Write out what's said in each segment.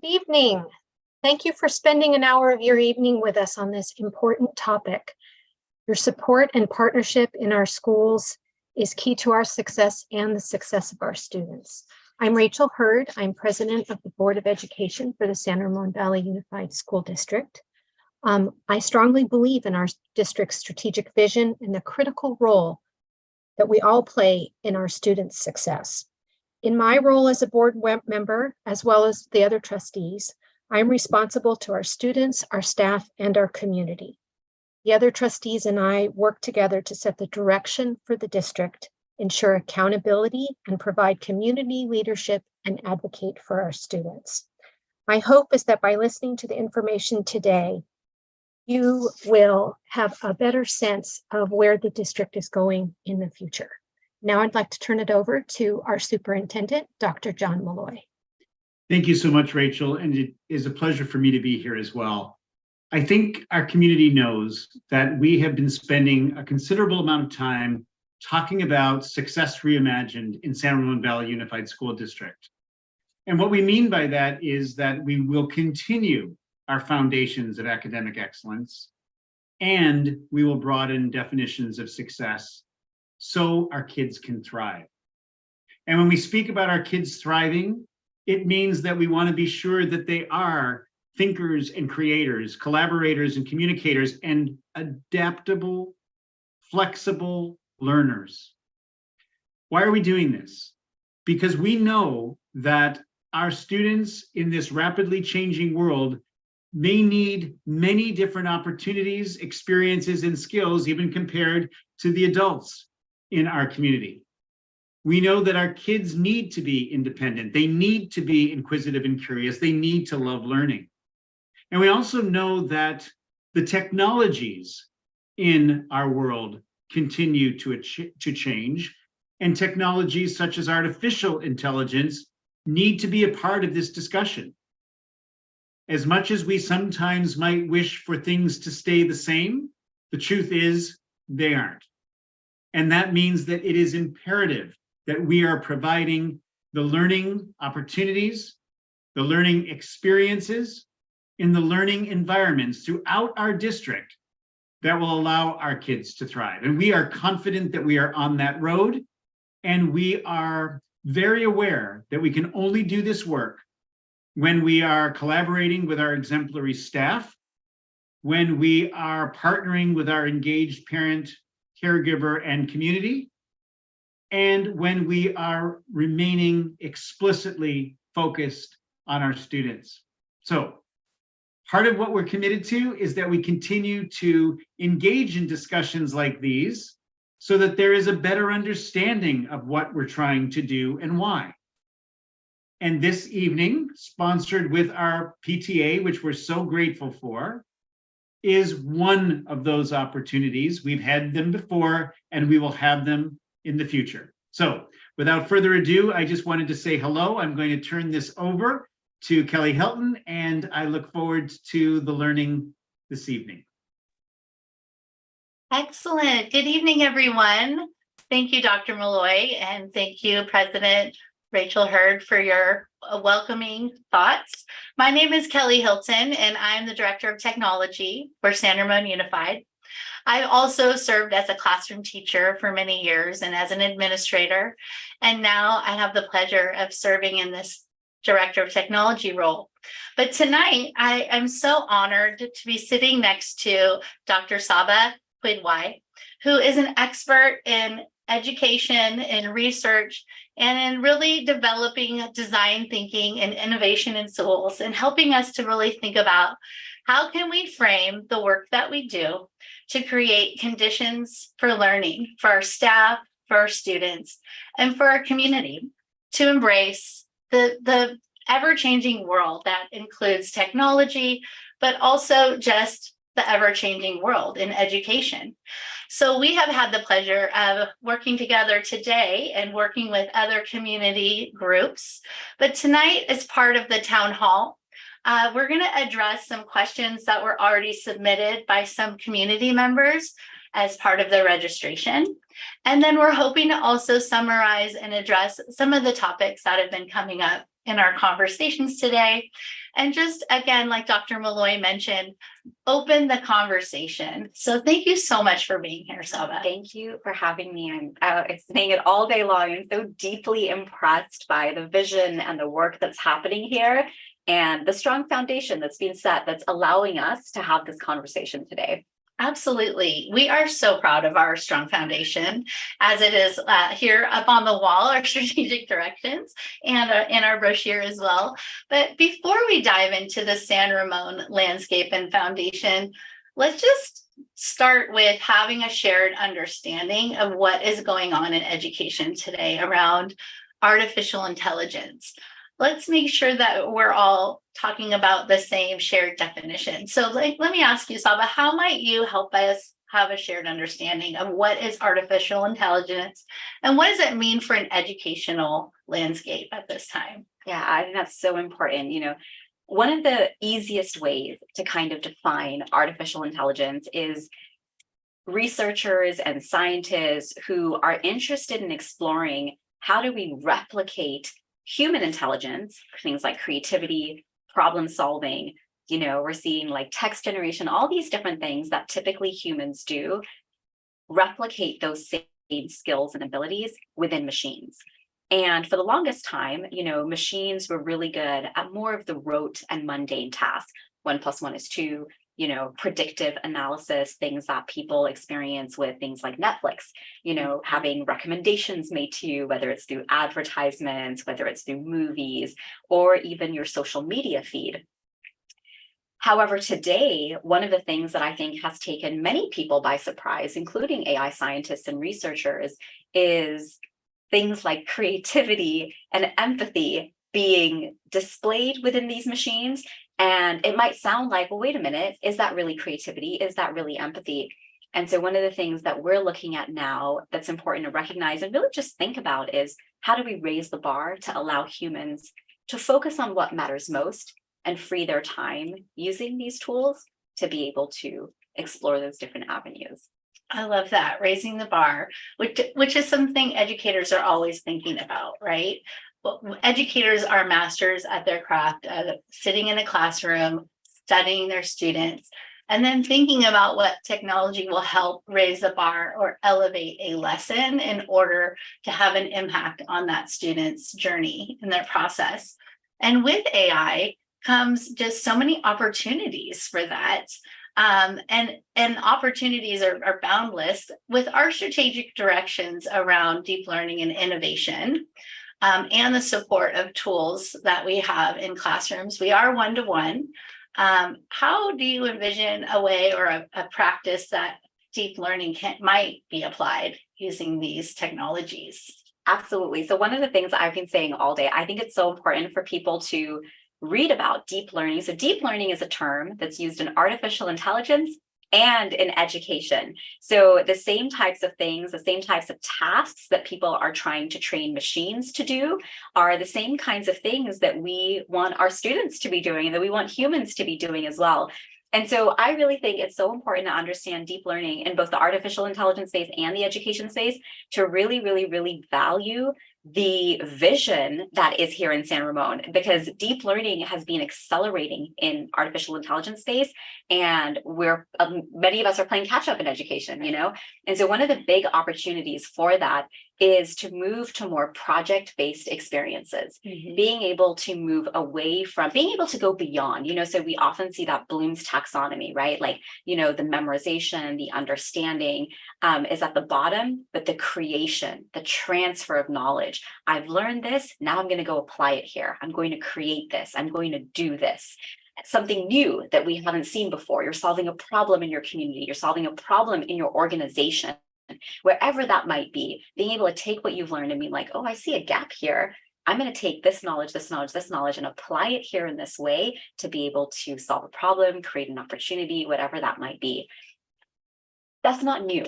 Good evening. Thank you for spending an hour of your evening with us on this important topic. Your support and partnership in our schools is key to our success and the success of our students. I'm Rachel Hurd. I'm president of the Board of Education for the San Ramon Valley Unified School District. I strongly believe in our district's strategic vision and the critical role that we all play in our students' success. In my role as a board member, as well as the other trustees, I'm responsible to our students, our staff, and our community. The other trustees and I work together to set the direction for the district, ensure accountability, and provide community leadership and advocate for our students. My hope is that by listening to the information today, you will have a better sense of where the district is going in the future. Now I'd like to turn it over to our superintendent, Dr. John Malloy. Thank you so much, Rachel, and it is a pleasure for me to be here as well. I think our community knows that we have been spending a considerable amount of time talking about Success Reimagined in San Ramon Valley Unified School District. And what we mean by that is that we will continue our foundations of academic excellence, and we will broaden definitions of success so our kids can thrive. And when we speak about our kids thriving, it means that we want to be sure that they are thinkers and creators, collaborators and communicators, and adaptable, flexible learners. Why are we doing this? Because we know that our students in this rapidly changing world may need many different opportunities, experiences, and skills, even compared to the adults in our community. We know that our kids need to be independent. They need to be inquisitive and curious. They need to love learning. And we also know that the technologies in our world continue to change, and technologies such as artificial intelligence need to be a part of this discussion. As much as we sometimes might wish for things to stay the same, the truth is they aren't. And that means that it is imperative that we are providing the learning opportunities, the learning experiences, in the learning environments throughout our district that will allow our kids to thrive. And we are confident that we are on that road, and we are very aware that we can only do this work when we are collaborating with our exemplary staff, when we are partnering with our engaged parent, caregiver, and community, and when we are remaining explicitly focused on our students. So part of what we're committed to is that we continue to engage in discussions like these so that there is a better understanding of what we're trying to do and why. And this evening, sponsored with our PTA, which we're so grateful for, is one of those opportunities. We've had them before, and we will have them in the future. So without further ado, I just wanted to say hello. I'm going to turn this over to Kelly Hilton, and I look forward to the learning this evening. Excellent. Good evening, everyone. Thank you, Dr. Malloy, and thank you, President Rachel Hurd, for your welcoming thoughts. My name is Kelly Hilton, and I'm the Director of Technology for San Ramon Unified. I've also served as a classroom teacher for many years and as an administrator, and now I have the pleasure of serving in this Director of Technology role. But tonight, I am so honored to be sitting next to Dr. Sabba Quidwai, who is an expert in education and research and in really developing design thinking and innovation in schools and helping us to really think about how can we frame the work that we do to create conditions for learning for our staff, for our students, and for our community to embrace the ever-changing world that includes technology, but also just the ever-changing world in education. So we have had the pleasure of working together today and working with other community groups. But tonight, as part of the town hall, we're going to address some questions that were already submitted by some community members as part of the registration. And then we're hoping to also summarize and address some of the topics that have been coming up in our conversations today. And just again, like Dr. Malloy mentioned, open the conversation. So thank you so much for being here, Sabba. Thank you for having me. I'm saying it all day long. I'm so deeply impressed by the vision and the work that's happening here and the strong foundation that's being set that's allowing us to have this conversation today. Absolutely. We are so proud of our strong foundation, as it is here up on the wall, our strategic directions, and in our brochure as well. But before we dive into the San Ramon landscape and foundation, let's just start with having a shared understanding of what is going on in education today around artificial intelligence. Let's make sure that we're all talking about the same shared definition. So let me ask you, Sabba, how might you help us have a shared understanding of what is artificial intelligence and what does it mean for an educational landscape at this time? Yeah, I think that's so important. One of the easiest ways to kind of define artificial intelligence is researchers and scientists who are interested in exploring how do we replicate human intelligence, things like creativity, problem solving, we're seeing like text generation, all these different things that typically humans do, replicate those same skills and abilities within machines. And for the longest time, machines were really good at more of the rote and mundane tasks. 1 + 1 is 2, predictive analysis, things that people experience with things like Netflix, having recommendations made to you, whether it's through advertisements, whether it's through movies, or even your social media feed. However, today, one of the things that I think has taken many people by surprise, including AI scientists and researchers, is things like creativity and empathy being displayed within these machines. And it might sound like, well, wait a minute, is that really creativity? Is that really empathy? And so one of the things that we're looking at now that's important to recognize and really just think about is how do we raise the bar to allow humans to focus on what matters most and free their time using these tools to be able to explore those different avenues. I love that, raising the bar, which is something educators are always thinking about, right? Educators are masters at their craft, sitting in a classroom, studying their students, and then thinking about what technology will help raise the bar or elevate a lesson in order to have an impact on that student's journey and their process. And with AI comes just so many opportunities for that. And opportunities are boundless with our strategic directions around deep learning and innovation. And the support of tools that we have in classrooms. We are one-to-one. How do you envision a way or a practice that deep learning might be applied using these technologies? Absolutely. So one of the things I've been saying all day, I think it's so important for people to read about deep learning. So deep learning is a term that's used in artificial intelligence and in education. So the same types of things, the same types of tasks that people are trying to train machines to do are the same kinds of things that we want our students to be doing and that we want humans to be doing as well. And so I really think it's so important to understand deep learning in both the artificial intelligence space and the education space to really, really, really value the vision that is here in San Ramon, because deep learning has been accelerating in artificial intelligence space, and we're many of us are playing catch up in education, and so one of the big opportunities for that is to move to more project-based experiences, being able to move away from being able to go beyond, so we often see that Bloom's taxonomy, right? Like, the memorization, the understanding is at the bottom, but the creation, the transfer of knowledge. I've learned this, now I'm going to go apply it here. I'm going to create this. I'm going to do this. Something new that we haven't seen before. You're solving a problem in your community. You're solving a problem in your organization, wherever that might be. Being able to take what you've learned and be like, oh, I see a gap here. I'm going to take this knowledge, and apply it here in this way to be able to solve a problem, create an opportunity, whatever that might be. That's not new.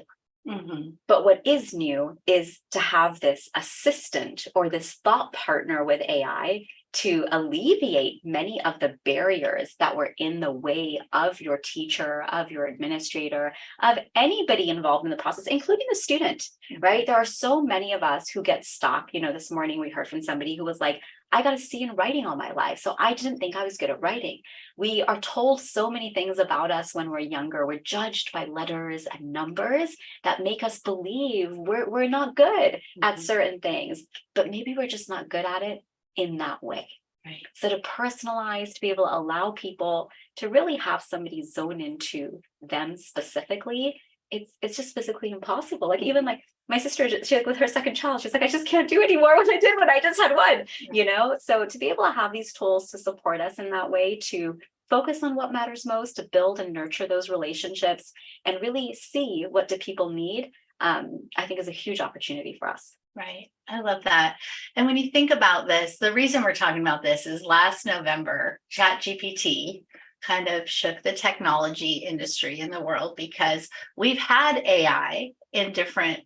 But what is new is to have this assistant or this thought partner with AI to alleviate many of the barriers that were in the way of your teacher, of your administrator, of anybody involved in the process, including the student, right? There are so many of us who get stuck. This morning we heard from somebody who was like, I got a C in writing all my life, so I didn't think I was good at writing. We are told so many things about us when we're younger. We're judged by letters and numbers that make us believe we're not good at certain things, but maybe we're just not good at it in that way. Right. So to personalize, to be able to allow people to really have somebody zone into them specifically, it's just physically impossible. Like even like my sister, she like with her second child, she's like, I just can't do anymore what I did when I just had one, you know? So to be able to have these tools to support us in that way, to focus on what matters most, to build and nurture those relationships and really see what do people need, I think is a huge opportunity for us. Right. I love that. And when you think about this, the reason we're talking about this is last November, ChatGPT kind of shook the technology industry in the world, because we've had AI in different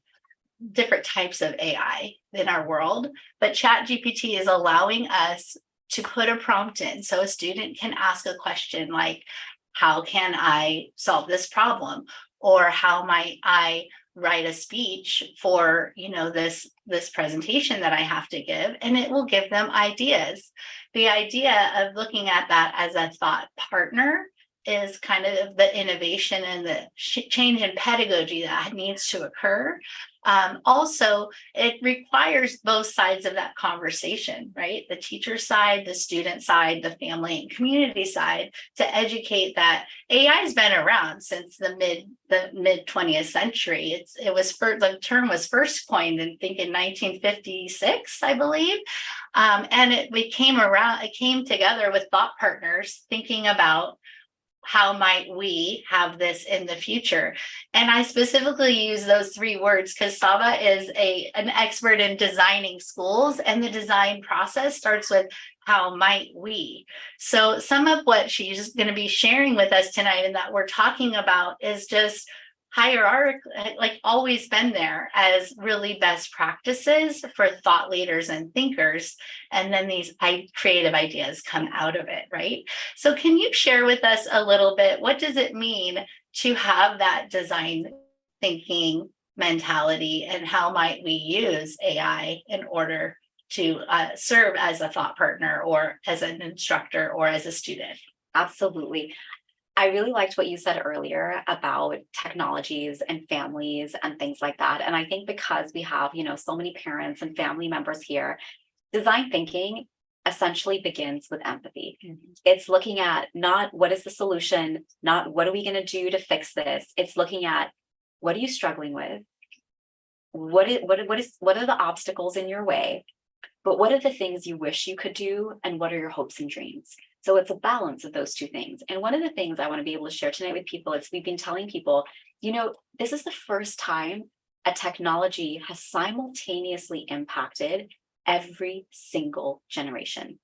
types of AI in our world, but ChatGPT is allowing us to put a prompt in. So a student can ask a question like, how can I solve this problem? Or how might I write a speech for, this presentation that I have to give, and it will give them ideas. The idea of looking at that as a thought partner is kind of the innovation and the change in pedagogy that needs to occur. Also, it requires both sides of that conversation, right? The teacher side, the student side, the family and community side, to educate that AI has been around since the mid 20th century. The term was first coined in 1956, I believe. And it came together with thought partners thinking about how might we have this in the future? And I specifically use those three words because Sabba is an expert in designing schools, and the design process starts with how might we? So some of what she's going to be sharing with us tonight and that we're talking about is just hierarchical, like always been there as really best practices for thought leaders and thinkers. And then these creative ideas come out of it, right? So can you share with us a little bit, what does it mean to have that design thinking mentality, and how might we use AI in order to serve as a thought partner or as an instructor or as a student? Absolutely. I really liked what you said earlier about technologies and families and things like that. And I think because we have, so many parents and family members here, design thinking essentially begins with empathy. Mm-hmm. It's looking at not what is the solution, not what are we going to do to fix this. It's looking at what are you struggling with? What are the obstacles in your way? But what are the things you wish you could do? And what are your hopes and dreams? So it's a balance of those two things. And one of the things I want to be able to share tonight with people is we've been telling people, this is the first time a technology has simultaneously impacted every single generation.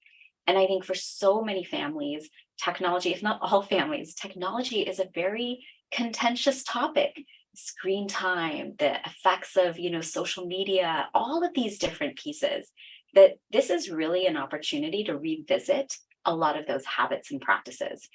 And I think for so many families, technology, if not all families, technology is a very contentious topic. Screen time, the effects of, social media, all of these different pieces, that this is really an opportunity to revisit a lot of those habits and practices.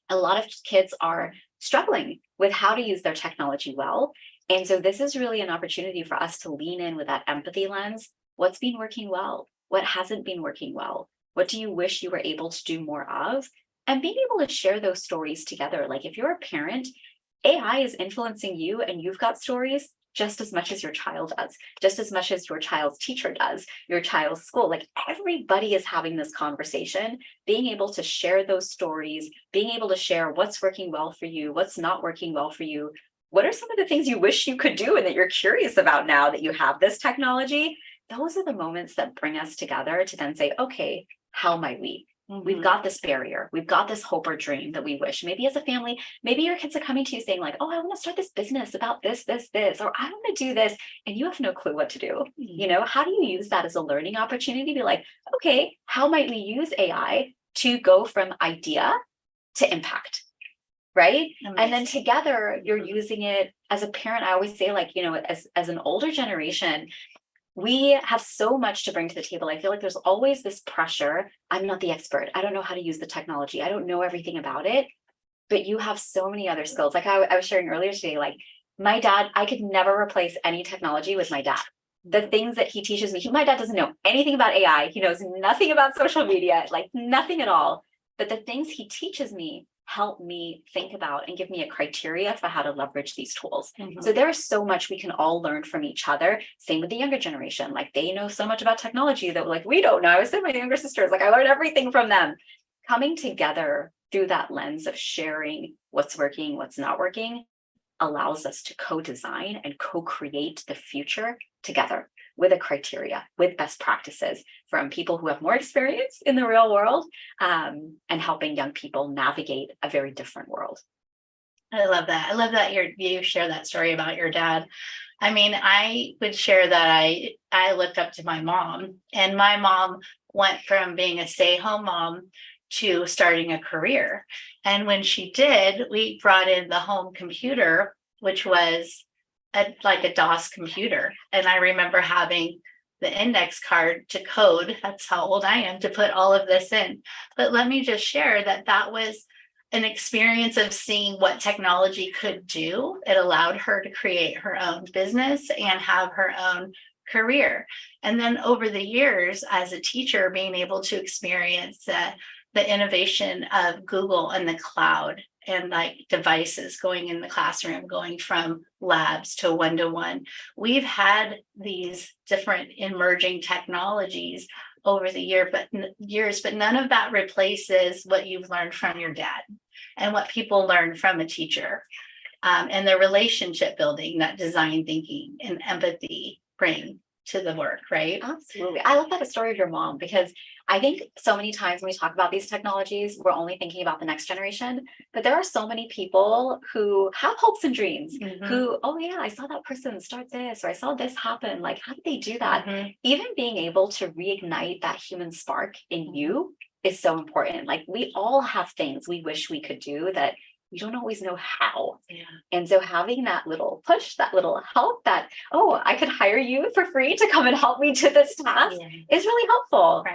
A lot of kids are struggling with how to use their technology well. And so this is really an opportunity for us to lean in with that empathy lens. What's been working well? What hasn't been working well? What do you wish you were able to do more of? And being able to share those stories together. Like if you're a parent, AI is influencing you and you've got stories just as much as your child does, just as much as your child's teacher does, your child's school. Like everybody is having this conversation, being able to share those stories, being able to share what's working well for you, what's not working well for you. What are some of the things you wish you could do and that you're curious about now that you have this technology? Those are the moments that bring us together to then say, okay, how might we? We've got this barrier. We've got this hope or dream that we wish. Maybe as a family, maybe your kids are coming to you saying like, oh, I want to start this business about this, or I want to do this. And you have no clue what to do. How do you use that as a learning opportunity? Be like, okay, how might we use AI to go from idea to impact? Right. Amazing. And then together you're using it as a parent. I always say like, as an older generation, we have so much to bring to the table. I feel like there's always this pressure. I'm not the expert. I don't know how to use the technology. I don't know everything about it, but you have so many other skills. Like I was sharing earlier today, like my dad, I could never replace any technology with my dad. the things that he teaches me, my dad doesn't know anything about AI. He knows nothing about social media, like nothing at all. But the things he teaches me help me think about and give me a criteria for how to leverage these tools. So there's so much we can all learn from each other. Same with the younger generation. Like they know so much about technology that like we don't know. I was saying my younger sisters, like I learned everything from them. Coming together through that lens of sharing what's working, what's not working, allows us to co-design and co-create the future together with a criteria, with best practices from people who have more experience in the real world, and helping young people navigate a very different world. I love that. I love that you share that story about your dad. I mean, I would share that I looked up to my mom, and my mom went from being a stay-at-home mom to starting a career. And when she did, we brought in the home computer, which was like a DOS computer. And I remember having the index card to code. That's how old I am, to put all of this in. But let me just share that was an experience of seeing what technology could do. It allowed her to create her own business and have her own career. And then over the years as a teacher, being able to experience the innovation of Google and the cloud and like devices going in the classroom, going from labs to one-to-one. We've had these different emerging technologies over the years, but none of that replaces what you've learned from your dad and what people learn from a teacher, and the relationship building that design thinking and empathy bring to the work, right? Absolutely. I love that story of your mom, because I think so many times when we talk about these technologies, we're only thinking about the next generation, but there are so many people who have hopes and dreams who, oh yeah, I saw that person start this, or I saw this happen. Like, how did they do that? Even being able to reignite that human spark in you is so important. Like we all have things we wish we could do that we don't always know how. Yeah. And so having that little push, that little help, that, oh, I could hire you for free to come and help me do this task is really helpful.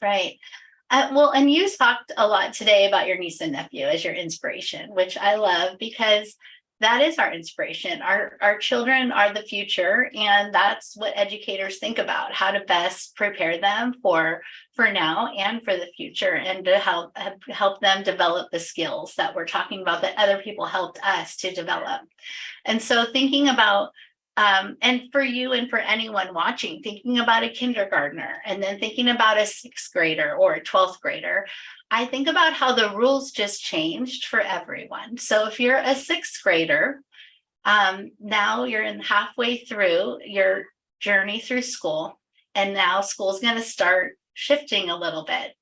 Right. Well, and you talked a lot today about your niece and nephew as your inspiration, which I love, because that is our inspiration. Our children are the future, and that's what educators think about, how to best prepare them for now and for the future, and to help them develop the skills that we're talking about that other people helped us to develop. And so thinking about and for you and for anyone watching, thinking about a kindergartner and then thinking about a 6th grader or a 12th grader, I think about how the rules just changed for everyone. So if you're a 6th grader, now you're halfway through your journey through school, and now school's going to start shifting a little bit.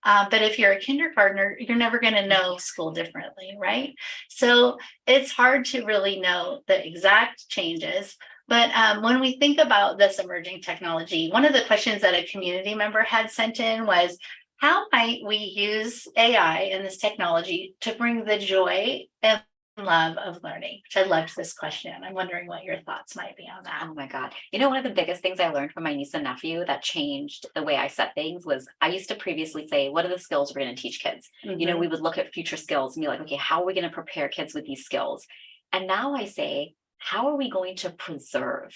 But if you're a kindergartner, you're never going to know school differently, right? So it's hard to really know the exact changes. But when we think about this emerging technology, one of the questions that a community member had sent in was, how might we use AI and this technology to bring the joy and love of learning? Which I loved this question. I'm wondering what your thoughts might be on that. Oh my God. You know, one of the biggest things I learned from my niece and nephew that changed the way I set things was, I used to previously say, what are the skills we're going to teach kids? You know, we would look at future skills and be like, okay, how are we going to prepare kids with these skills? And now I say, how are we going to preserve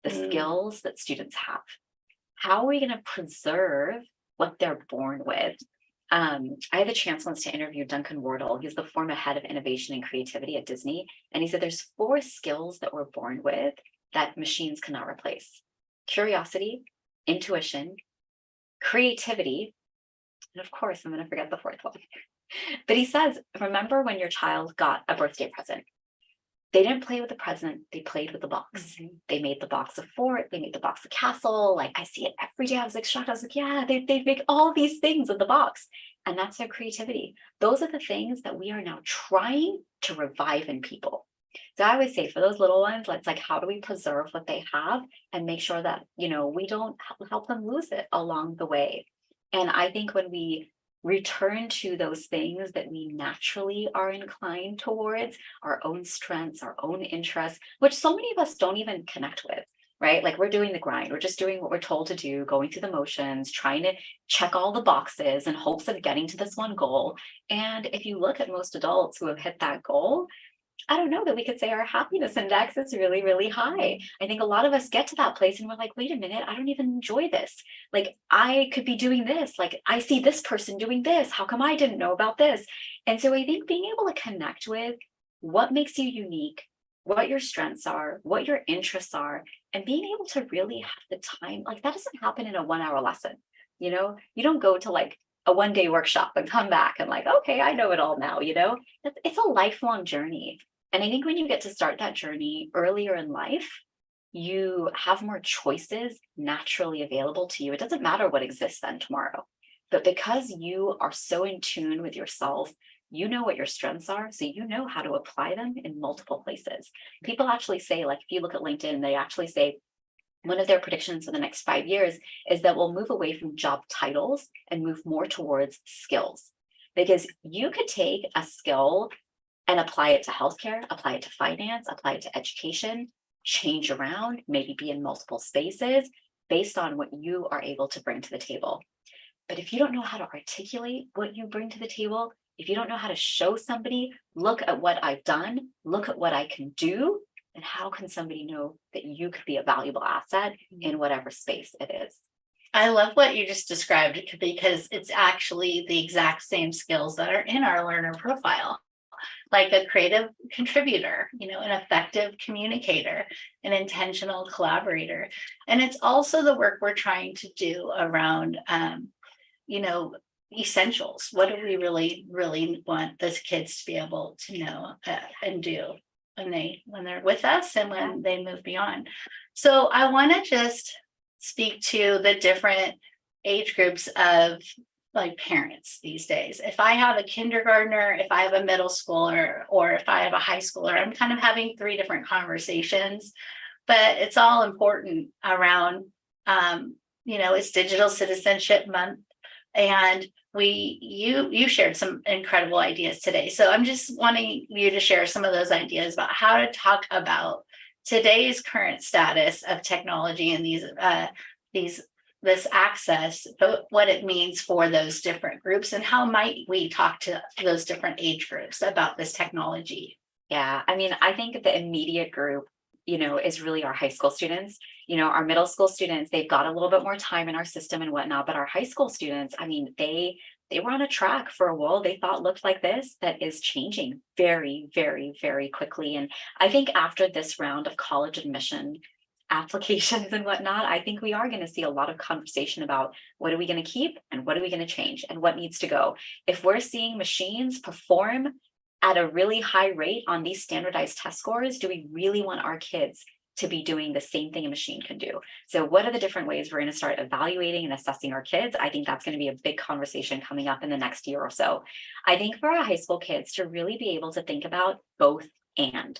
the skills that students have? How are we going to preserve what they're born with? I had the chance once to interview Duncan Wardle. He's the former head of innovation and creativity at Disney. And he said there's 4 skills that we're born with that machines cannot replace: curiosity, intuition, creativity, and of course, I'm going to forget the 4th one. But he says, remember when your child got a birthday present? They didn't play with the present, they played with the box. They made the box a fort, they made the box a castle. Like, I see it every day. I was like shocked. I was like, yeah, they make all these things with the box. And that's their creativity. Those are the things that we are now trying to revive in people. So I always say, for those little ones, let's like, how do we preserve what they have and make sure that, you know, we don't help them lose it along the way. And I think when we return to those things that we naturally are inclined towards, our own strengths, our own interests, which so many of us don't even connect with, right? Like, we're doing the grind. We're just doing what we're told to do, going through the motions, trying to check all the boxes in hopes of getting to this one goal. And if you look at most adults who have hit that goal, I don't know that we could say our happiness index is really, really high. I think a lot of us get to that place and we're like, wait a minute, I don't even enjoy this. Like, I could be doing this. Like, I see this person doing this. How come I didn't know about this? And so I think being able to connect with what makes you unique, what your strengths are, what your interests are, and being able to really have the time, like that doesn't happen in a 1 hour lesson. You don't go to like a 1 day workshop and come back and like, okay, I know it all now, it's a lifelong journey. And I think when you get to start that journey earlier in life, you have more choices naturally available to you. It doesn't matter what exists then tomorrow. But because you are so in tune with yourself, you know what your strengths are, so you know how to apply them in multiple places. People actually say, like, if you look at LinkedIn, they actually say one of their predictions for the next 5 years is that we'll move away from job titles and move more towards skills. Because you could take a skill and apply it to healthcare, apply it to finance, apply it to education, change around, maybe be in multiple spaces based on what you are able to bring to the table. But if you don't know how to articulate what you bring to the table, if you don't know how to show somebody, look at what I've done, look at what I can do, then how can somebody know that you could be a valuable asset in whatever space it is? I love what you just described because it's actually the exact same skills that are in our learner profile. Like a creative contributor, an effective communicator, an intentional collaborator. And it's also the work we're trying to do around, essentials. What do we really, really want those kids to be able to know and do when they're with us and when they move beyond? So I want to just speak to the different age groups of like parents these days. If I have a kindergartner, if I have a middle schooler, or if I have a high schooler, I'm kind of having 3 different conversations, but it's all important around, it's Digital Citizenship Month. And you shared some incredible ideas today. So I'm just wanting you to share some of those ideas about how to talk about today's current status of technology and this access, but what it means for those different groups and how might we talk to those different age groups about this technology. Yeah, I mean, I think the immediate group, is really our high school students. Our middle school students, they've got a little bit more time in our system and whatnot, but our high school students, I mean, they were on a track for a world they thought looked like this that is changing very, very, very quickly. And I think after this round of college admission applications and whatnot, I think we are going to see a lot of conversation about what are we going to keep and what are we going to change and what needs to go. If we're seeing machines perform at a really high rate on these standardized test scores, do we really want our kids to be doing the same thing a machine can do? So what are the different ways we're going to start evaluating and assessing our kids? I think that's going to be a big conversation coming up in the next year or so. I think for our high school kids to really be able to think about both and.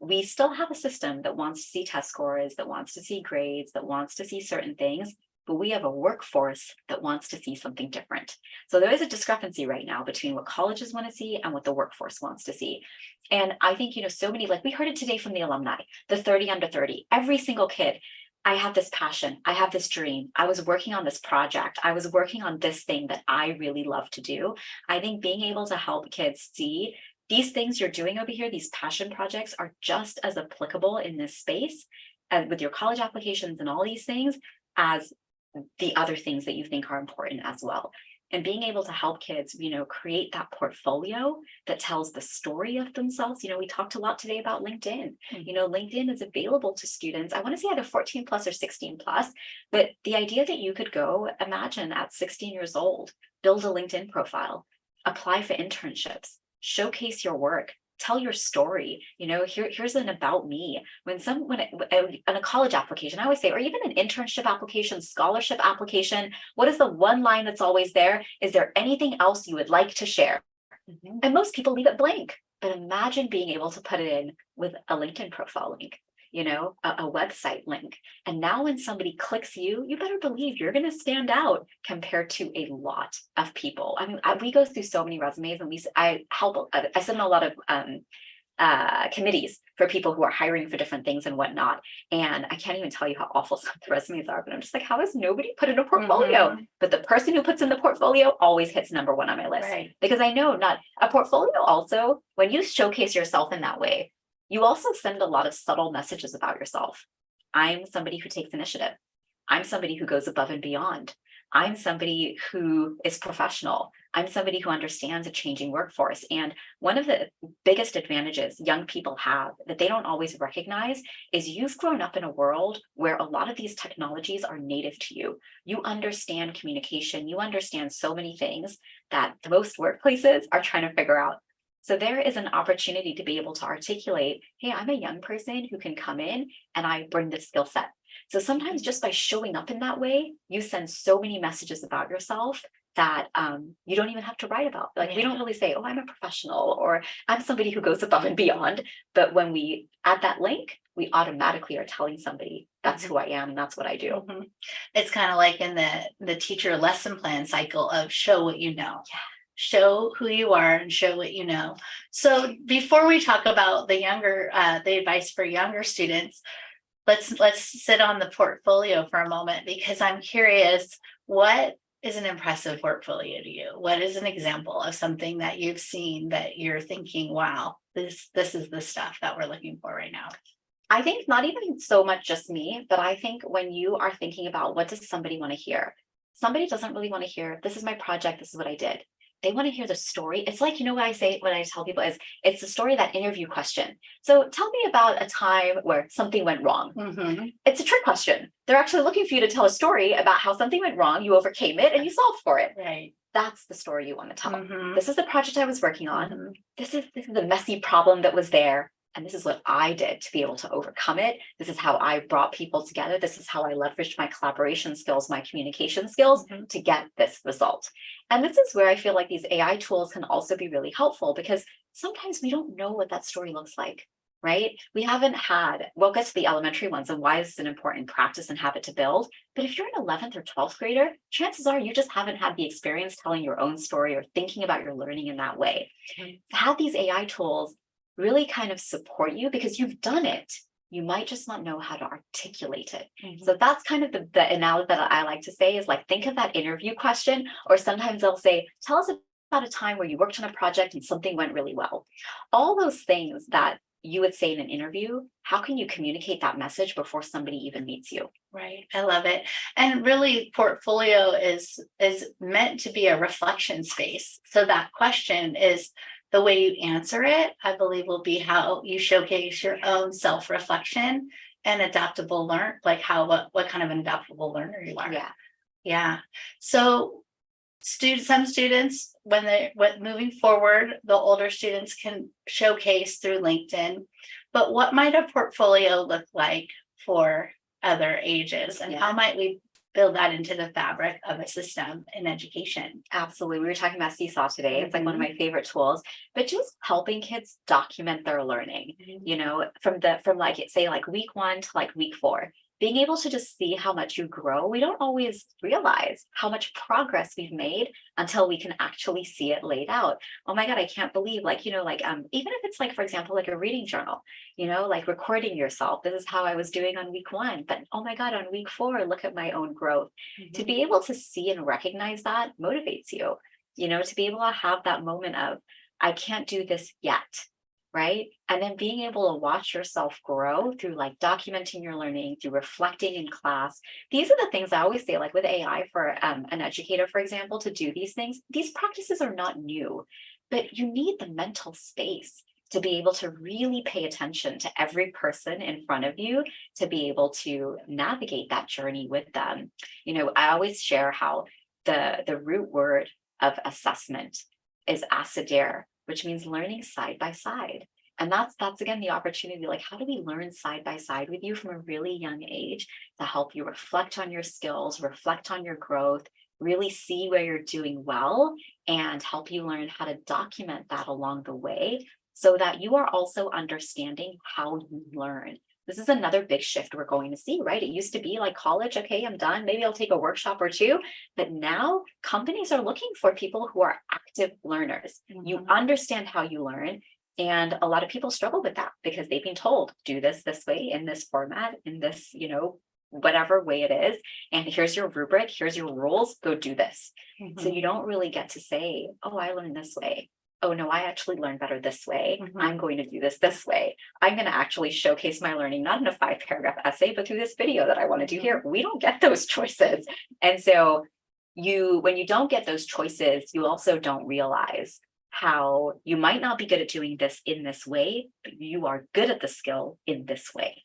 We still have a system that wants to see test scores, that wants to see grades, that wants to see certain things, but we have a workforce that wants to see something different. So there is a discrepancy right now between what colleges want to see and what the workforce wants to see. And I think, so many, like we heard it today from the alumni, the 30 under 30, every single kid, I have this passion, I have this dream, I was working on this project, I was working on this thing that I really love to do. I think being able to help kids see these things you're doing over here, these passion projects are just as applicable in this space as with your college applications and all these things as the other things that you think are important as well. And being able to help kids, create that portfolio that tells the story of themselves. We talked a lot today about LinkedIn. LinkedIn is available to students. I want to say either 14 plus or 16 plus, but the idea that you could go, imagine at 16 years old, build a LinkedIn profile, apply for internships, showcase your work, tell your story. Here's an about me. When a college application, I always say, or even an internship application, scholarship application, what is the one line that's always there? Is there anything else you would like to share? Mm-hmm. And most people leave it blank. But imagine being able to put it in with a LinkedIn profile link, a website link. And now when somebody clicks you better believe you're going to stand out compared to a lot of people. I mean, we go through so many resumes and I send a lot of committees for people who are hiring for different things and whatnot. And I can't even tell you how awful some of the resumes are, but I'm just like, how has nobody put in a portfolio? But the person who puts in the portfolio always hits number one on my list. Right. Because I know not a portfolio also, when you showcase yourself in that way, you also send a lot of subtle messages about yourself. I'm somebody who takes initiative. I'm somebody who goes above and beyond. I'm somebody who is professional. I'm somebody who understands a changing workforce. And one of the biggest advantages young people have that they don't always recognize is you've grown up in a world where a lot of these technologies are native to you. You understand communication. You understand so many things that most workplaces are trying to figure out. So there is an opportunity to be able to articulate, hey, I'm a young person who can come in and I bring this skill set. So sometimes just by showing up in that way, you send so many messages about yourself that you don't even have to write about. Like we don't really say, oh, I'm a professional or I'm somebody who goes above and beyond. But when we add that link, we automatically are telling somebody that's who I am and that's what I do. It's kind of like in the teacher lesson plan cycle of show what you know. Yeah. Show who you are and show what you know. So before we talk about the advice for younger students, let's sit on the portfolio for a moment, because I'm curious, what is an impressive portfolio to you? What is an example of something that you've seen that you're thinking, wow, this is the stuff that we're looking for right now? I think not even so much just me, but I think when you are thinking about what does somebody want to hear, somebody doesn't really want to hear, this is my project, this is what I did. They want to hear the story. It's like, you know what I say when I tell people is, it's the story, that interview question. So tell me about a time where something went wrong. It's a trick question. They're actually looking for you to tell a story about how something went wrong, you overcame it, and you solved for it. Right. That's the story you want to tell. This is the project I was working on. This is the messy problem that was there. And this is what I did to be able to overcome it. This is how I brought people together. This is how I leveraged my collaboration skills, my communication skills to get this result. And this is where I feel like these AI tools can also be really helpful, because sometimes we don't know what that story looks like, right? We haven't had, we'll get to the elementary ones and why this is an important practice and habit to build. But if you're an 11th or 12th grader, chances are you just haven't had the experience telling your own story or thinking about your learning in that way. To have these AI tools really kind of support you because you've done it. You might just not know how to articulate it. So that's kind of the analogy that I like to say is like, think of that interview question, or sometimes they'll say, tell us about a time where you worked on a project and something went really well. All those things that you would say in an interview, how can you communicate that message before somebody even meets you? Right. I love it. And really, portfolio is meant to be a reflection space. So that question is, the way you answer it, I believe, will be how you showcase your own self-reflection and adaptable learn, like what kind of an adaptable learner you are. Yeah. So some students, when moving forward, the older students can showcase through LinkedIn, but what might a portfolio look like for other ages, and how might we build that into the fabric of a system in education? Absolutely. We were talking about Seesaw today. It's like one of my favorite tools, but just helping kids document their learning, you know, from like, say like week 1 to like week 4, being able to just see how much you grow. We don't always realize how much progress we've made until we can actually see it laid out. Oh my God, I can't believe, like, you know, like, even if it's like, for example, like a reading journal, you know, like recording yourself, this is how I was doing on week 1, but oh my God, on week 4, look at my own growth. To be able to see and recognize that motivates you, you know, to be able to have that moment of, I can't do this yet. Right. And then being able to watch yourself grow through like documenting your learning, through reflecting in class. These are the things I always say, like with AI for an educator, for example, to do these things. These practices are not new, but you need the mental space to be able to really pay attention to every person in front of you, to be able to navigate that journey with them. You know, I always share how the root word of assessment is assider, which means learning side by side. And that's again the opportunity, like, how do we learn side by side with you from a really young age to help you reflect on your skills, reflect on your growth, really see where you're doing well, and help you learn how to document that along the way so that you are also understanding how you learn. This is another big shift we're going to see, right? It used to be like college, okay, I'm done. Maybe I'll take a workshop or 2. But now companies are looking for people who are active learners. You understand how you learn, And a lot of people struggle with that because they've been told, do this way, in this format, in this, whatever way it is. And here's your rubric, here's your rules, go do this. So you don't really get to say, oh, I learned this way. Oh, no, I actually learned better this way. I'm going to do this way. I'm going to actually showcase my learning, not in a 5-paragraph essay, but through this video that I want to do here. We don't get those choices. And so when you don't get those choices, you also don't realize how you might not be good at doing this in this way, but you are good at the skill in this way.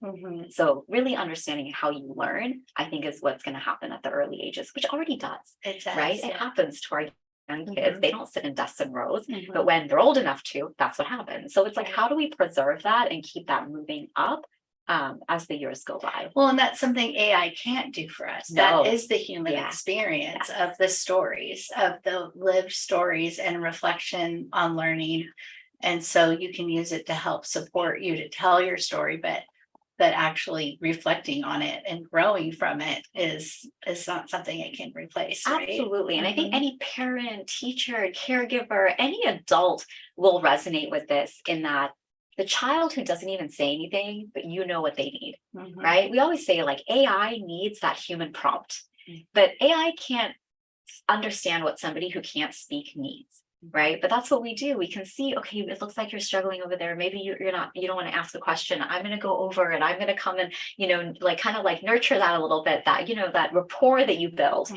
So really understanding how you learn, I think, is what's going to happen at the early ages, which already does, right? It happens to our young kids. They don't sit in desks and rows, but when they're old enough to, that's what happens. So it's like, how do we preserve that and keep that moving up as the years go by? Well, and that's something AI can't do for us. No. That is the human experience of the stories, of the lived stories and reflection on learning. And so you can use it to help support you to tell your story, but actually reflecting on it and growing from it is not something it can replace. Right? Absolutely. And I think any parent, teacher, caregiver, any adult will resonate with this, in that the child who doesn't even say anything, but you know what they need, right? We always say, like, AI needs that human prompt, but AI can't understand what somebody who can't speak needs, right? But that's what we do. We can see, okay, it looks like you're struggling over there. Maybe you don't want to ask a question. I'm going to go over and I'm going to come and, kind of nurture that a little bit, that, that rapport that you build.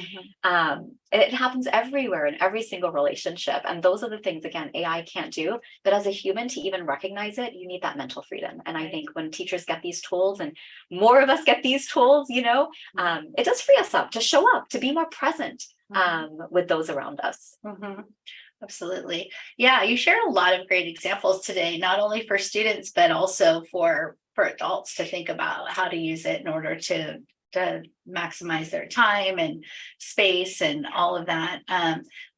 It happens everywhere in every single relationship. And those are the things, again, AI can't do. But as a human, to even recognize it, you need that mental freedom. And I think when teachers get these tools, and more of us get these tools, it does free us up to show up, to be more present with those around us. Absolutely. Yeah, you shared a lot of great examples today, not only for students, but also for adults to think about how to use it in order to maximize their time and space and all of that,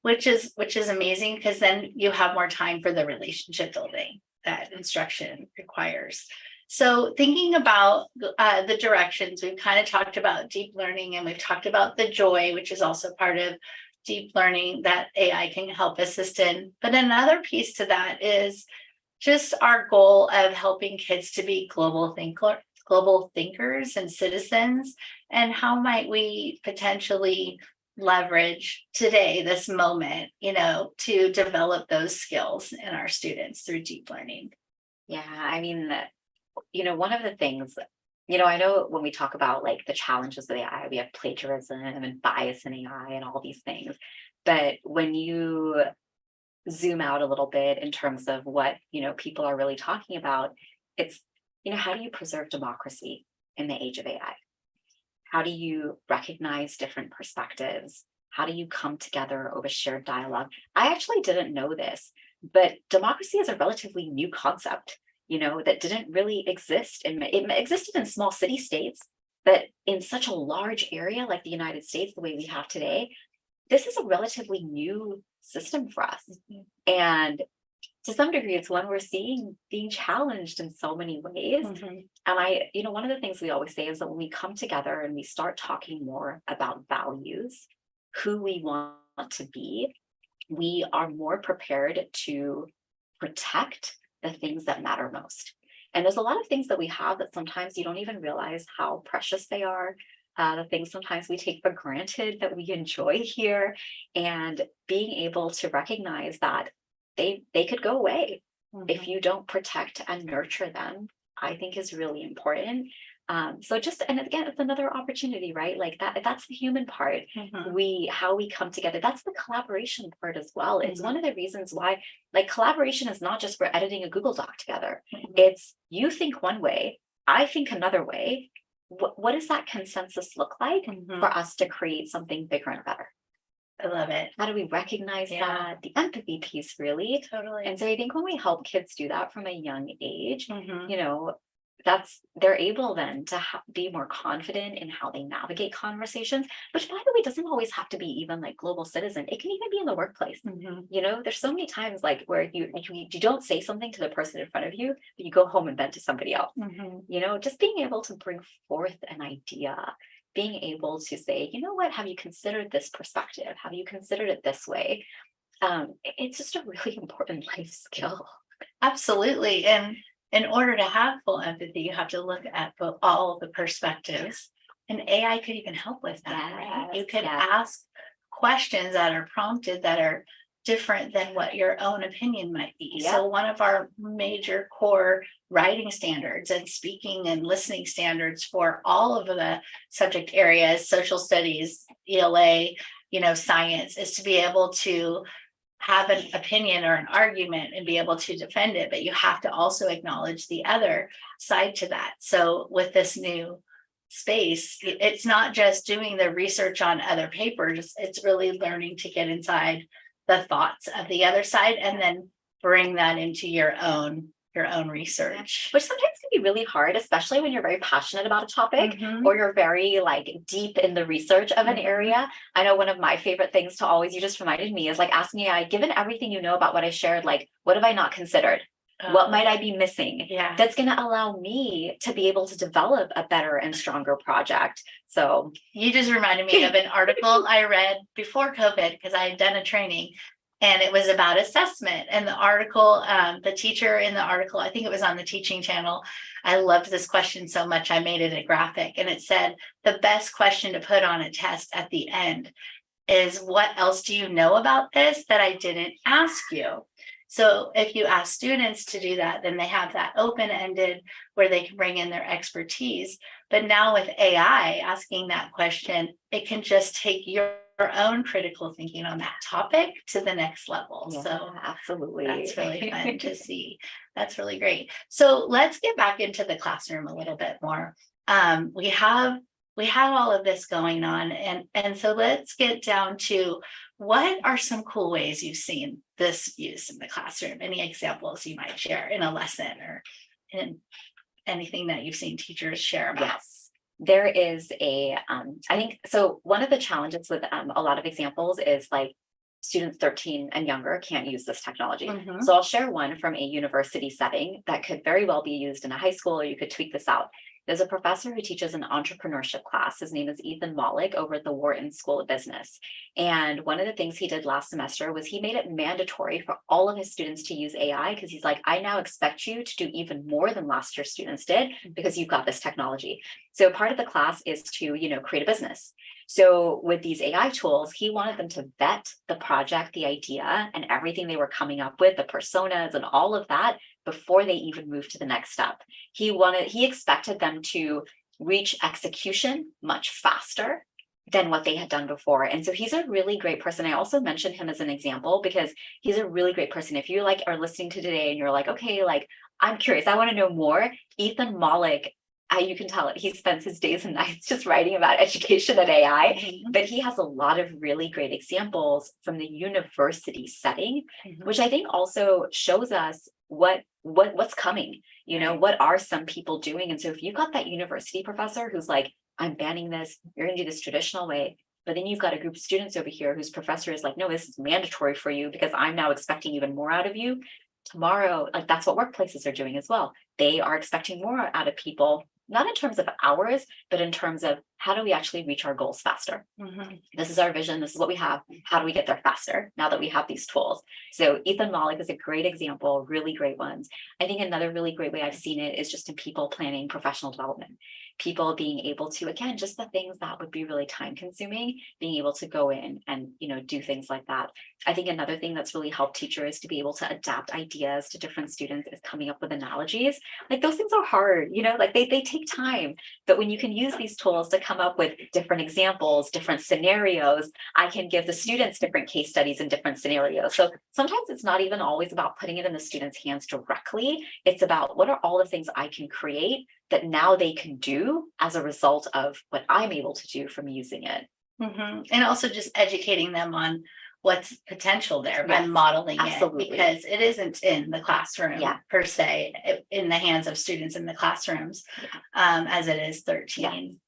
which is amazing, because then you have more time for the relationship building that instruction requires. So thinking about the directions, we've kind of talked about deep learning, and we've talked about the joy, which is also part of deep learning that AI can help assist in. But another piece to that is just our goal of helping kids to be global thinkers and citizens. And how might we potentially leverage today, this moment, to develop those skills in our students through deep learning? Yeah, I mean, one of the things, I know when we talk about the challenges of AI, we have plagiarism and bias in AI and all these things. But when you zoom out a little bit in terms of what, people are really talking about, it's, how do you preserve democracy in the age of AI? How do you recognize different perspectives? How do you come together over shared dialogue? I actually didn't know this, but democracy is a relatively new concept, that didn't really exist. It existed in small city states, but in such a large area like the United States, the way we have today, this is a relatively new system for us. And to some degree, it's one we're seeing being challenged in so many ways. And one of the things we always say is that when we come together and we start talking more about values, who we want to be, we are more prepared to protect the things that matter most. And there's a lot of things that we have that sometimes you don't even realize how precious they are. The things sometimes we take for granted that we enjoy here, and being able to recognize that they could go away if you don't protect and nurture them, I think is really important. And again, it's another opportunity, right? That's the human part. How we come together. That's the collaboration part as well. It's one of the reasons why, collaboration is not just for editing a Google Doc together. It's you think one way, I think another way. What does that consensus look like for us to create something bigger and better? I love it. How do we recognize that? The empathy piece, really. Totally. And so I think when we help kids do that from a young age, they're able then to be more confident in how they navigate conversations, which, by the way, doesn't always have to be even global citizen. It can even be in the workplace. There's so many times where you don't say something to the person in front of you, but you go home and vent to somebody else. Just being able to bring forth an idea, being able to say, what, have you considered this perspective? Have you considered it this way? It's just a really important life skill. Absolutely. And in order to have full empathy, you have to look at all of the perspectives. And AI could even help with that, right? You could ask questions that are prompted that are different than what your own opinion might be. So one of our major core writing standards and speaking and listening standards for all of the subject areas, social studies, ELA, science, is to be able to have an opinion or an argument and be able to defend it, but you have to also acknowledge the other side to that. So with this new space, it's not just doing the research on other papers, it's really learning to get inside the thoughts of the other side and then bring that into your own research. Which sometimes can be really hard, especially when you're very passionate about a topic or you're very deep in the research of an area. I know one of my favorite things to always, you just reminded me, is asking AI, given everything you know about what I shared, what have I not considered? What might I be missing? That's going to allow me to be able to develop a better and stronger project. So you just reminded me of an article I read before COVID, because I had done a training and it was about assessment. And the article, the teacher in the article, I think it was on the teaching channel. I loved this question so much, I made it a graphic, and it said, the best question to put on a test at the end is, what else do you know about this that I didn't ask you? So if you ask students to do that, then they have that open-ended where they can bring in their expertise. But now with AI asking that question, it can just take your own critical thinking on that topic to the next level. So absolutely, that's really fun to see. That's really great. So let's get back into the classroom a little bit more. We have all of this going on, and so let's get down to, what are some cool ways you've seen this used in the classroom? Any examples you might share in a lesson or in anything that you've seen teachers share about? Yes, there is I think, so one of the challenges with a lot of examples is students 13 and younger can't use this technology. So I'll share one from a university setting that could very well be used in a high school, or you could tweak this out. There's a professor who teaches an entrepreneurship class. His name is Ethan Malloy over at the Wharton School of Business. And one of the things he did last semester was he made it mandatory for all of his students to use AI, because he's like, I now expect you to do even more than last year's students did, because you've got this technology. So part of the class is to, create a business. So with these AI tools, he wanted them to vet the project, the idea, and everything they were coming up with, the personas and all of that, before they even moved to the next step. He expected them to reach execution much faster than what they had done before. And so he's a really great person. I also mentioned him as an example because he's a really great person. If you are listening to today and you're okay, I'm curious, I want to know more. Ethan Malloy, you can tell it, he spends his days and nights just writing about education and AI, but he has a lot of really great examples from the university setting, which I think also shows us what's coming. What are some people doing? And so if you've got that university professor who's I'm banning this, you're going to do this traditional way, but then you've got a group of students over here whose professor is no, this is mandatory for you because I'm now expecting even more out of you. Tomorrow, that's what workplaces are doing as well. They are expecting more out of people, not in terms of hours, but in terms of, how do we actually reach our goals faster? This is our vision. This is what we have. How do we get there faster now that we have these tools? So Ethan Malloy is a great example, really great ones. I think another really great way I've seen it is just in people planning professional development. People being able to, again, just the things that would be really time consuming, being able to go in and, do things like that. I think another thing that's really helped teachers to be able to adapt ideas to different students is coming up with analogies. Those things are hard, they take time, but when you can use these tools to come up with different examples, different scenarios, I can give the students different case studies in different scenarios. So sometimes it's not even always about putting it in the students' hands directly. It's about, what are all the things I can create that now they can do as a result of what I'm able to do from using it. And also just educating them on what's potential there by modeling it, because it isn't in the classroom per se, in the hands of students in the classrooms, as it is 13.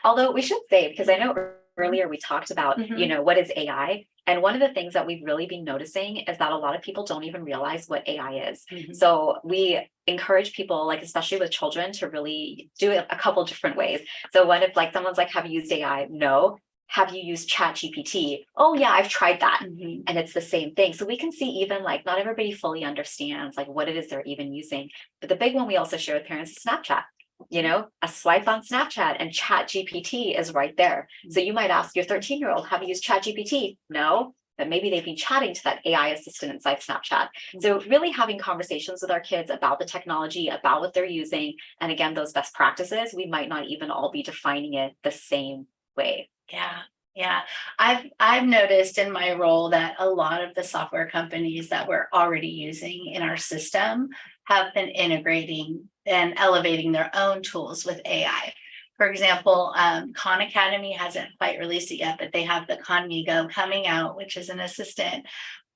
Although we should say, because I know earlier we talked about, what is AI? And one of the things that we've really been noticing is that a lot of people don't even realize what AI is. So we encourage people, especially with children, to really do it a couple different ways. So one, if someone's have you used AI? No. have you used ChatGPT? Oh yeah, I've tried that. Mhm. And it's the same thing. So we can see even like not everybody fully understands like what it is they're even using. But the big one we also share with parents is Snapchat. You know, a swipe on Snapchat and ChatGPT is right there. So you might ask your 13-year-old, have you used ChatGPT? No, but maybe they've been chatting to that AI assistant inside Snapchat. So really having conversations with our kids about the technology, about what they're using, and again, those best practices, we might not even all be defining it the same way. Yeah, yeah. I've noticed in my role that a lot of the software companies that we're already using in our system have been integrating and elevating their own tools with AI. For example, Khan Academy hasn't quite released it yet, but they have the Conmigo coming out, which is an assistant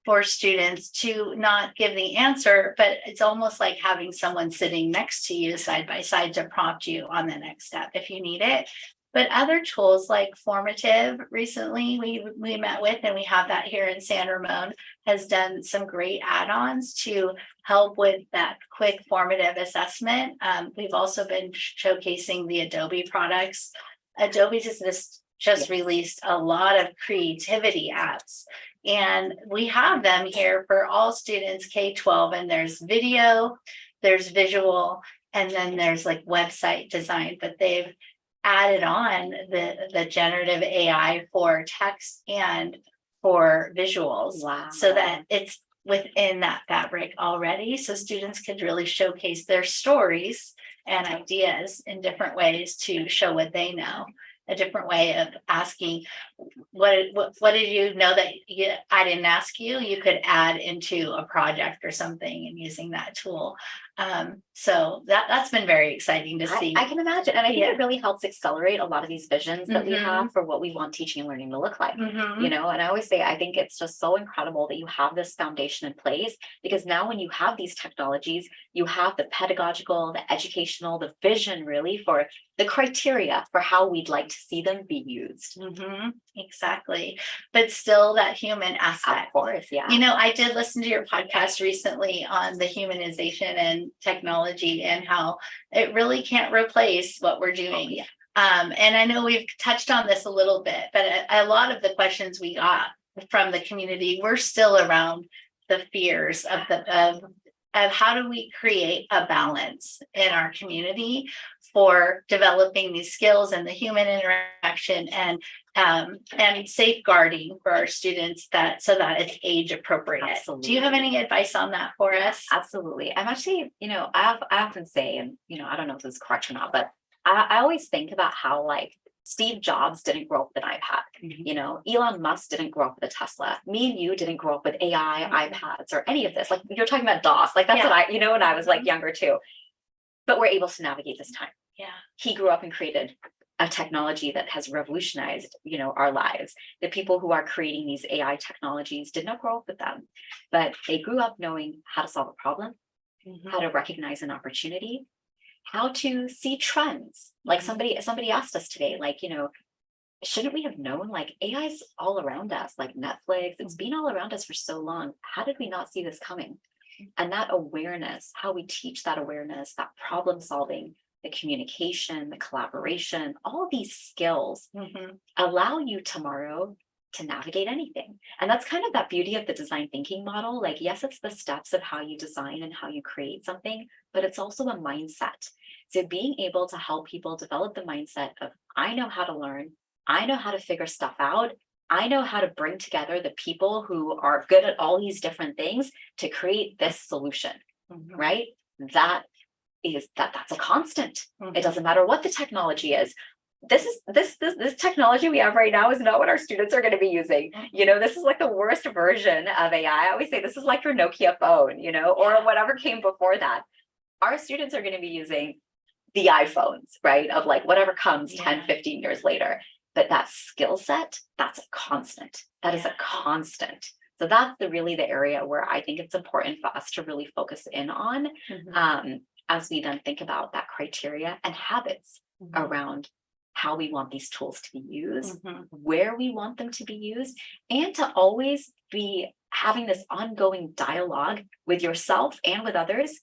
for students to not give the answer, but it's almost like having someone sitting next to you side by side to prompt you on the next step if you need it. But other tools like Formative recently we met with, and we have that here in San Ramon, has done some great add-ons to help with that quick formative assessment. We've also been showcasing the Adobe products. Adobe just released a lot of creativity apps, and we have them here for all students K-12, and there's video, there's visual, and then there's like website design, but they've added on the generative AI for text and for visuals. Wow. So that it's within that fabric already. So students could really showcase their stories and ideas in different ways to show what they know. A different way of asking, what did you know that I didn't ask you? You could add into a project or something and using that tool. So that's been very exciting to see. I can imagine. And I think it really helps accelerate a lot of these visions that we Mhm. have for what we want teaching and learning to look like. Mhm. You know, and I always say, I think it's just so incredible that you have this foundation in place, because now when you have these technologies, you have the pedagogical, the educational, the vision really for the criteria for how we'd like to see them be used. Mhm. Exactly. But still that human Of aspect. course, yeah. You know, I did listen to your podcast recently on the humanization and technology and how it really can't replace what we're doing. yeah. And I know we've touched on this a little bit, but a lot of the questions we got from the community were still around the fears of how do we create a balance in our community for developing these skills and the human interaction and safeguarding for our students so that it's age appropriate. Absolutely. Do you have any advice on that for us? Absolutely. I'm actually, you know, I often say, and, you know, I don't know if this is correct or not, but I always think about how like Steve Jobs didn't grow up with an iPad. Mhm. You know, Elon Musk didn't grow up with a Tesla. Me and you didn't grow up with AI, iPads, or any of this. Like you're talking about DOS. Like that's what when I was like younger too. But we're able to navigate this time. Yeah. He grew up and created a technology that has revolutionized, you know, our lives. The people who are creating these AI technologies did not grow up with them, but they grew up knowing how to solve a problem, Mhm. how to recognize an opportunity, how to see trends. Like somebody asked us today, like, you know, shouldn't we have known like AI's all around us, like Netflix, it's been all around us for so long. How did we not see this coming? And that awareness, how we teach that awareness, that problem solving, the communication, the collaboration, all these skills Mhm. allow you tomorrow to navigate anything. And that's kind of that beauty of the design thinking model. Like, yes, it's the steps of how you design and how you create something, but it's also a mindset. So being able to help people develop the mindset of, I know how to learn, I know how to figure stuff out, I know how to bring together the people who are good at all these different things to create this solution, Mhm. right? That's a constant. Mhm. It doesn't matter what the technology is. This technology we have right now is not what our students are going to be using. You know, this is like the worst version of AI. I always say this is like your Nokia phone, you know, or whatever came before that. Our students are going to be using the iPhones, right? Of like whatever comes 10, 15 years later. But that skill set, that's a constant. That is a constant. So that's really the area where I think it's important for us to really focus in on as we then think about that criteria and habits around how we want these tools to be used, where we want them to be used, and to always be having this ongoing dialogue with yourself and with others.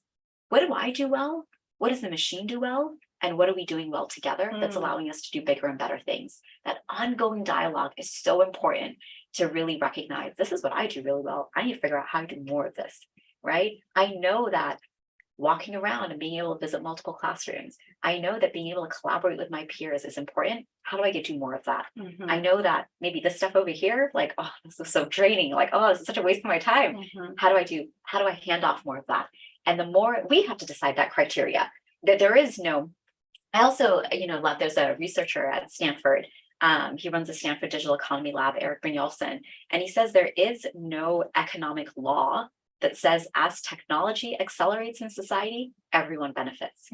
What do I do well? What does the machine do well? and what are we doing well together that's allowing us to do bigger and better things. That ongoing dialogue is so important to really recognize, this is what I do really well. I need to figure out how to do more of this, right? I know that walking around and being able to visit multiple classrooms, I know that being able to collaborate with my peers is important. How do I get to more of that? I know that maybe this stuff over here, like, oh, this is so draining, like, oh, this is such a waste of my time. How do I hand off more of that? And the more we have to decide that criteria, that there is no, I also, there's a researcher at Stanford. He runs the Stanford Digital Economy Lab, Eric Brynjolfsson, and he says there is no economic law that says as technology accelerates in society, everyone benefits.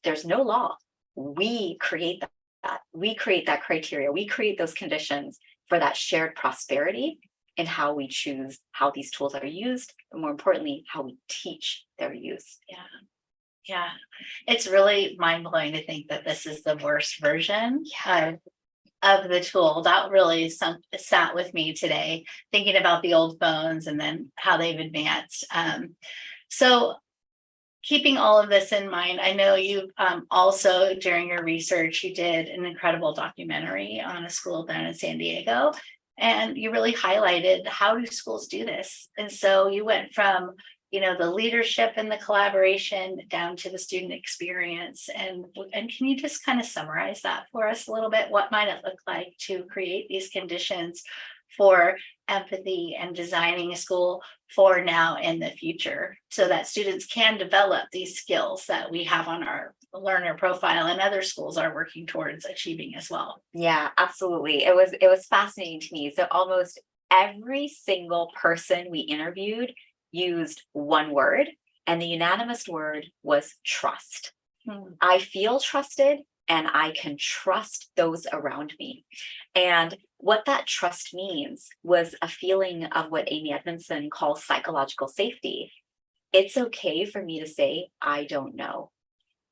There's no law. We create that. We create that criteria. We create those conditions for that shared prosperity and how we choose how these tools are used, and more importantly, how we teach their use. Yeah. It's really mind-blowing to think that this is the worst version of the tool. That really sat with me today, thinking about the old phones and then how they've advanced. So keeping all of this in mind, I know you also during your research, you did an incredible documentary on a school down in San Diego, and you really highlighted how do schools do this. And so you went from the leadership and the collaboration down to the student experience. And can you just kind of summarize that for us a little bit? What might it look like to create these conditions for empathy and designing a school for now and the future so that students can develop these skills that we have on our learner profile and other schools are working towards achieving as well? Yeah, absolutely. It was fascinating to me. So almost every single person we interviewed used one word, and the unanimous word was trust. I feel trusted and I can trust those around me. And what that trust means was a feeling of what Amy Edmondson calls psychological safety. It's okay for me to say, I don't know.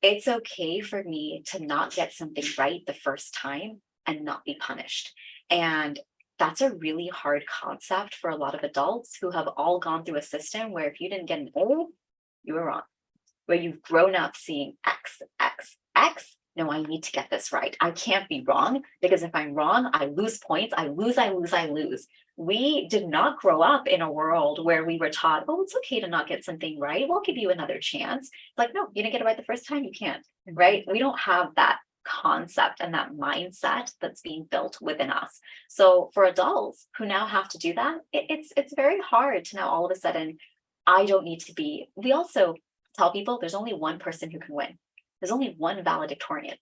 It's okay for me to not get something right the first time and not be punished. And that's a really hard concept for a lot of adults who have all gone through a system where if you didn't get an A, you were wrong. Where you've grown up seeing X, X, X. No, I need to get this right. I can't be wrong, because if I'm wrong, I lose points. I lose. We did not grow up in a world where we were taught, oh, it's okay to not get something right. We'll give you another chance. Like, no, you didn't get it right the first time. You can't, right? We don't have that concept and that mindset that's being built within us. So for adults who now have to do that, it's very hard to now all of a sudden, I don't need to be. We also tell people there's only one person who can win. There's only one valedictorian.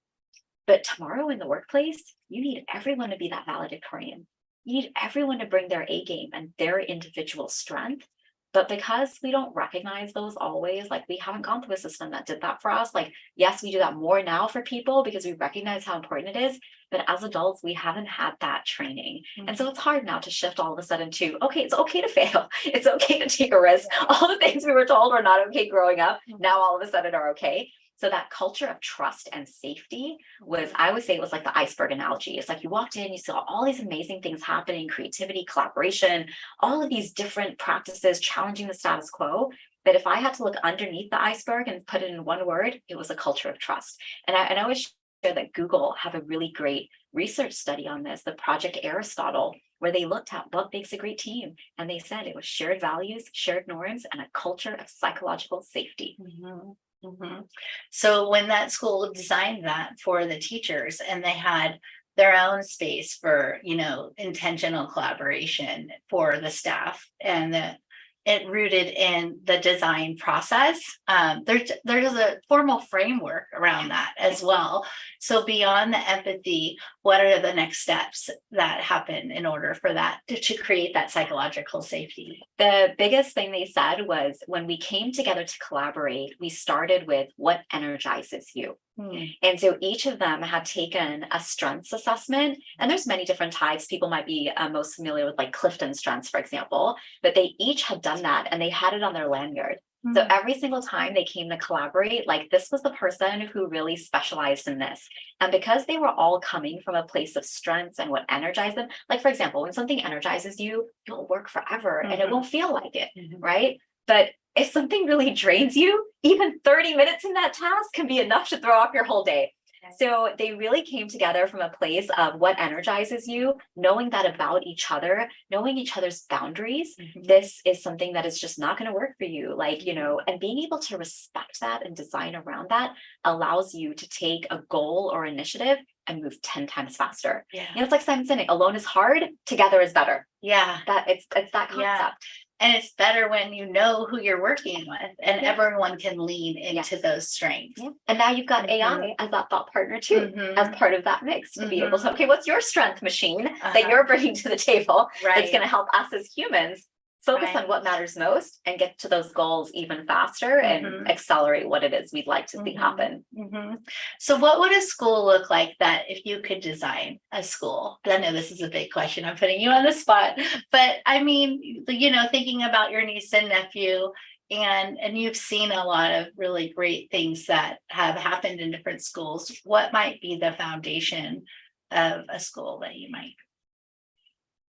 But tomorrow in the workplace, you need everyone to be that valedictorian. You need everyone to bring their A game and their individual strength. But because we don't recognize those always, like we haven't gone through a system that did that for us. Like, yes, we do that more now for people because we recognize how important it is. But as adults, we haven't had that training. And so it's hard now to shift all of a sudden to, okay, it's okay to fail. It's okay to take a risk. All the things we were told were not okay growing up, now all of a sudden are okay. So that culture of trust and safety was, I would say it was like the iceberg analogy. It's like you walked in, you saw all these amazing things happening, creativity, collaboration, all of these different practices challenging the status quo. But if I had to look underneath the iceberg and put it in one word, it was a culture of trust. And I always share that Google have a really great research study on this, the Project Aristotle, where they looked at what makes a great team. And they said it was shared values, shared norms, and a culture of psychological safety. So when that school designed that for the teachers and they had their own space for, intentional collaboration for the staff and it rooted in the design process, there's a formal framework around that as well. So beyond the empathy, what are the next steps that happen in order for that to create that psychological safety? The biggest thing they said was when we came together to collaborate, we started with what energizes you. And so each of them had taken a strengths assessment, and there's many different types. People might be most familiar with like Clifton strengths, for example, but they each had done that and they had it on their lanyard. So every single time they came to collaborate, like this was the person who really specialized in this. And because they were all coming from a place of strengths and what energized them, like for example, when something energizes you, you'll work forever and it won't feel like it, right? But if something really drains you, even 30 minutes in that task can be enough to throw off your whole day. So they really came together from a place of what energizes you, knowing that about each other, knowing each other's boundaries. This is something that is just not going to work for you. Like, you know, and being able to respect that and design around that allows you to take a goal or initiative and move 10 times faster. Yeah. You know, it's like Simon Sinek, alone is hard, together is better. Yeah. That it's that concept. Yeah. And it's better when you know who you're working with and everyone can lean into those strengths. Yeah. And now you've got AI as that thought partner too, as part of that mix to be able to, okay, what's your strength machine that you're bringing to the table that's going to help us as humans focus on what matters most and get to those goals even faster and accelerate what it is we'd like to see happen. So what would a school look like that if you could design a school? I know this is a big question. I'm putting you on the spot, but I mean, you know, thinking about your niece and nephew, and you've seen a lot of really great things that have happened in different schools. What might be the foundation of a school that you might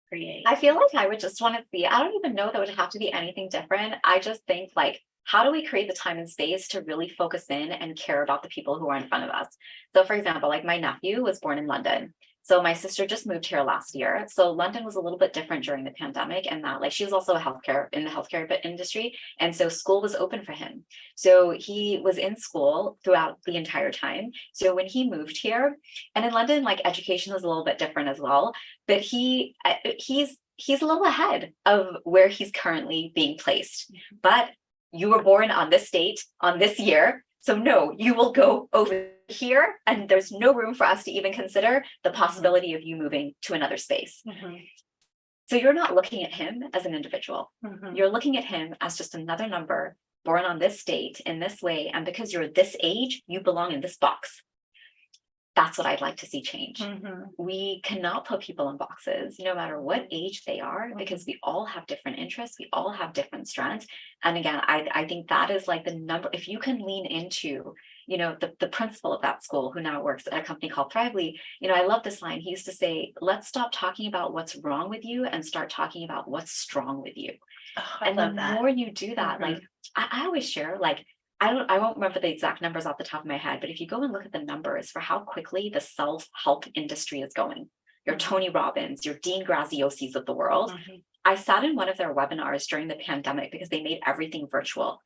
create? I feel like I would just want to see, I don't even know that would have to be anything different. I just think like, how do we create the time and space to really focus in and care about the people who are in front of us? So for example, like my nephew was born in London. So my sister just moved here last year. So London was a little bit different during the pandemic, and that like she was also in the healthcare industry. And so school was open for him. So he was in school throughout the entire time. So when he moved here, and in London, like education was a little bit different as well, but he's a little ahead of where he's currently being placed. But you were born on this date, on this year. So no, you will go over here, and there's no room for us to even consider the possibility of you moving to another space. So you're not looking at him as an individual. You're looking at him as just another number born on this date in this way. And because you're this age, you belong in this box. That's what I'd like to see change. We cannot put people in boxes, no matter what age they are, because we all have different interests. We all have different strengths. And again, I think that is like the number, if you can lean into, you know, the principal of that school who now works at a company called Thrively, you know, I love this line. He used to say, let's stop talking about what's wrong with you and start talking about what's strong with you. And the more you do that, like I always share, like, I won't remember the exact numbers off the top of my head, but if you go and look at the numbers for how quickly the self-help industry is going, your Tony Robbins, your Dean Graziosis of the world. I sat in one of their webinars during the pandemic because they made everything virtual.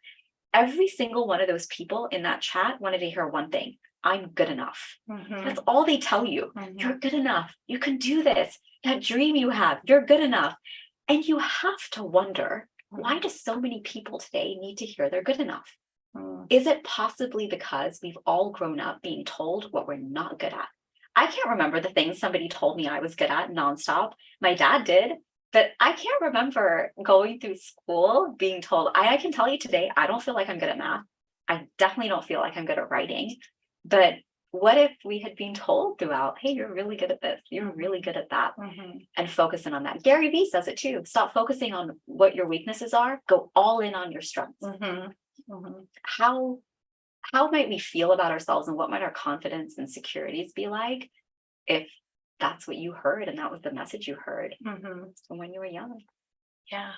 Every single one of those people in that chat wanted to hear one thing: I'm good enough. That's all they tell you. You're good enough. You can do this. That dream you have, you're good enough. And you have to wonder, why do so many people today need to hear they're good enough? Is it possibly because we've all grown up being told what we're not good at? I can't remember the things somebody told me I was good at nonstop. My dad did, but I can't remember going through school being told. I can tell you today, I don't feel like I'm good at math. I definitely don't feel like I'm good at writing. But what if we had been told throughout, hey, you're really good at this, you're really good at that, and focusing on that. Gary Vee says it too. Stop focusing on what your weaknesses are. Go all in on your strengths. How might we feel about ourselves, and what might our confidence and securities be like if that's what you heard and that was the message you heard when you were young? Yeah.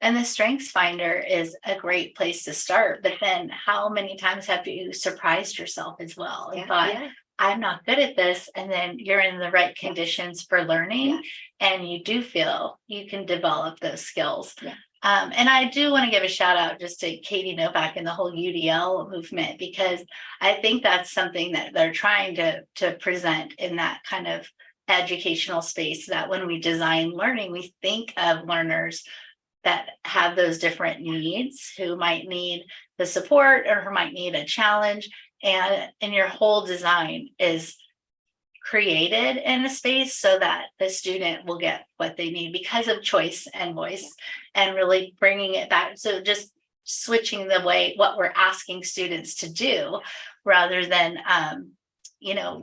And the Strengths Finder is a great place to start. But then how many times have you surprised yourself as well and thought, I'm not good at this? And then you're in the right conditions for learning, and you do feel you can develop those skills. And I do want to give a shout out just to Katie Novak and the whole UDL movement, because I think that's something that they're trying to present in that kind of educational space, that when we design learning, we think of learners that have those different needs, who might need the support or who might need a challenge. And your whole design is created in a space so that the student will get what they need because of choice and voice, and really bringing it back. So just switching the way what we're asking students to do, rather than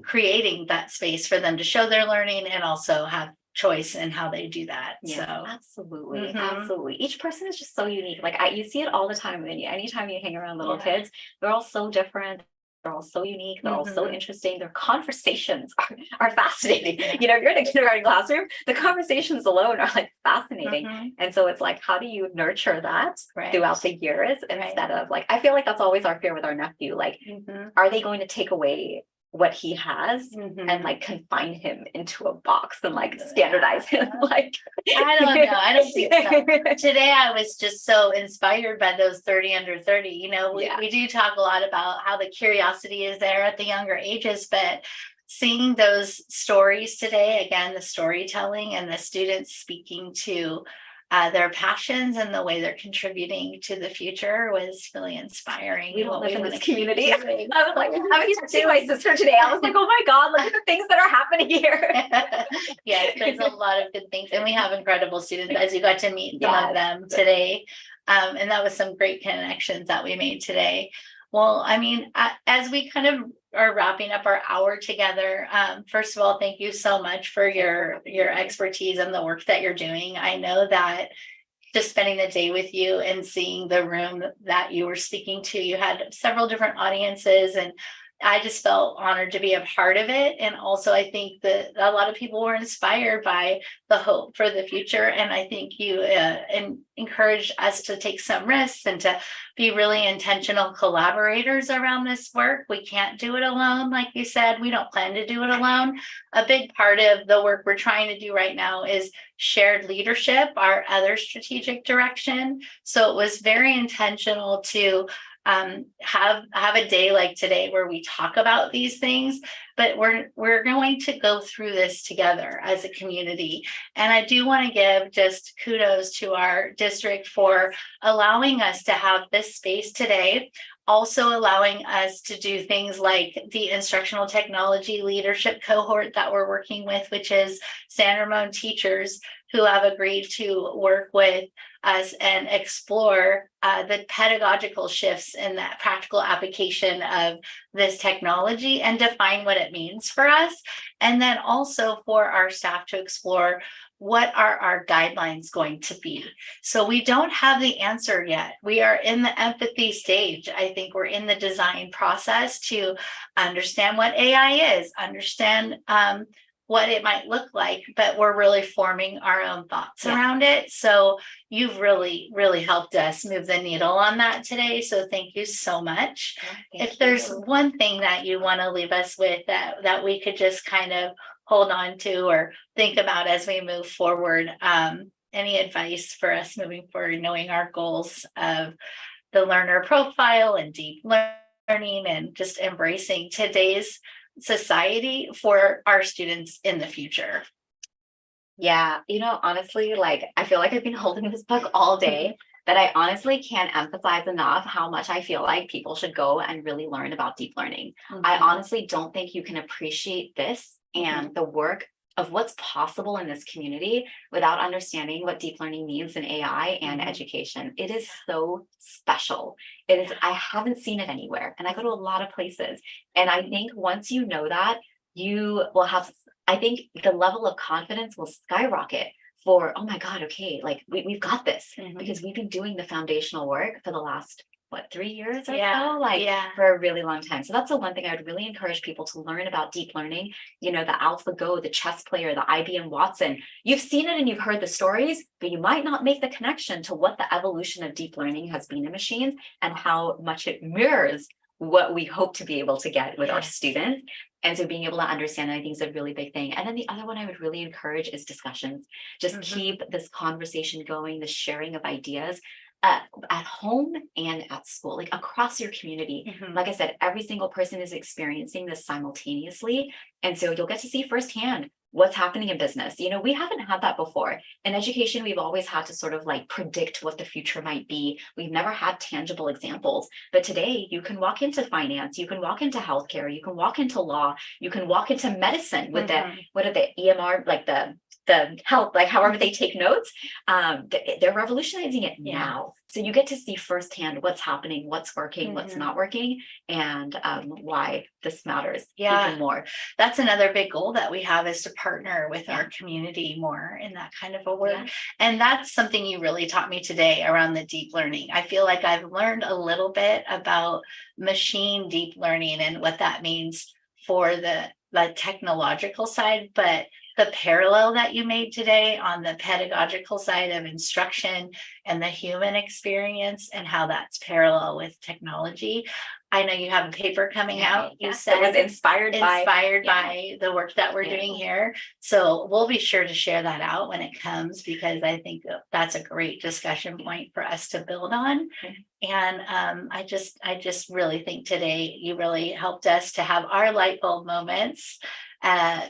creating that space for them to show their learning and also have choice in how they do that. Absolutely. Each person is just so unique. Like you see it all the time. Anytime you hang around little kids, they're all so different. They're all so unique. They're all so interesting. Their conversations are fascinating. You know, if you're in a kindergarten classroom, the conversations alone are like fascinating. And so it's like, how do you nurture that throughout the years instead of like, I feel like that's always our fear with our nephew. Like, are they going to take away what he has and like confine him into a box and like standardize him? Like, I don't know. I don't think so. Today I was just so inspired by those 30 under 30. You know, we do talk a lot about how the curiosity is there at the younger ages, but seeing those stories today, again, the storytelling and the students speaking to their passions and the way they're contributing to the future was really inspiring. We don't live in this community. I was like, I was texting my sister today. I was like, oh my God, look at the things that are happening here. Yes, there's a lot of good things. And we have incredible students, as you got to meet some of them today. And that was some great connections that we made today. Well, I mean, as we kind of are wrapping up our hour together, first of all, thank you so much for your expertise and the work that you're doing. I know that just spending the day with you and seeing the room that you were speaking to, you had several different audiences, and I just felt honored to be a part of it. And also, I think that a lot of people were inspired by the hope for the future. And I think you encouraged us to take some risks and to be really intentional collaborators around this work. We can't do it alone. Like you said, we don't plan to do it alone. A big part of the work we're trying to do right now is shared leadership, our other strategic direction. So it was very intentional to have a day like today where we talk about these things, but we're going to go through this together as a community. And I do want to give just kudos to our district for allowing us to have this space today, also allowing us to do things like the instructional technology leadership cohort that we're working with, which is San Ramon teachers who have agreed to work with us and explore the pedagogical shifts in that practical application of this technology and define what it means for us. And then also for our staff to explore what are our guidelines going to be. So we don't have the answer yet. We are in the empathy stage. I think we're in the design process to understand what AI is, understand what it might look like, but we're really forming our own thoughts around it. So you've really, really helped us move the needle on that today. So thank you so much. If there's one thing that you want to leave us with that we could just kind of hold on to or think about as we move forward, any advice for us moving forward, knowing our goals of the learner profile and deep learning and just embracing today's society for our students in the future? Yeah, you know, honestly, like I feel like I've been holding this book all day, that I honestly can't emphasize enough how much I feel like people should go and really learn about deep learning. I honestly don't think you can appreciate this and the work of what's possible in this community without understanding what deep learning means in AI and education. It is so special. It is, I haven't seen it anywhere, and I go to a lot of places. And I think once you know that, you will have, I think the level of confidence will skyrocket for, oh my God, okay, like we've got this, because we've been doing the foundational work for the last 3 years or so, for a really long time. So that's the one thing I would really encourage people to learn about deep learning. You know, the AlphaGo, the chess player, the IBM Watson. You've seen it and you've heard the stories, but you might not make the connection to what the evolution of deep learning has been in machines and how much it mirrors what we hope to be able to get with our students. And so being able to understand, I think, is a really big thing. And then the other one I would really encourage is discussions. Just keep this conversation going, the sharing of ideas. At home and at school, like across your community. Like I said, every single person is experiencing this simultaneously. And so you'll get to see firsthand what's happening in business. You know, we haven't had that before. In education, we've always had to sort of like predict what the future might be. We've never had tangible examples. But today you can walk into finance, you can walk into healthcare, you can walk into law, you can walk into medicine with what are the EMR, like the health, like however they take notes, they're revolutionizing it now. So you get to see firsthand what's happening, what's working, what's not working, and why this matters even more. That's another big goal that we have, is to partner with our community more in that kind of a work. Yeah. And that's something you really taught me today around the deep learning. I feel like I've learned a little bit about machine deep learning and what that means for the technological side, but the parallel that you made today on the pedagogical side of instruction and the human experience and how that's parallel with technology. I know you have a paper coming out. You said it was inspired by the work that we're doing here. So we'll be sure to share that out when it comes, because I think that's a great discussion point for us to build on. And I just really think today you really helped us to have our light bulb moments,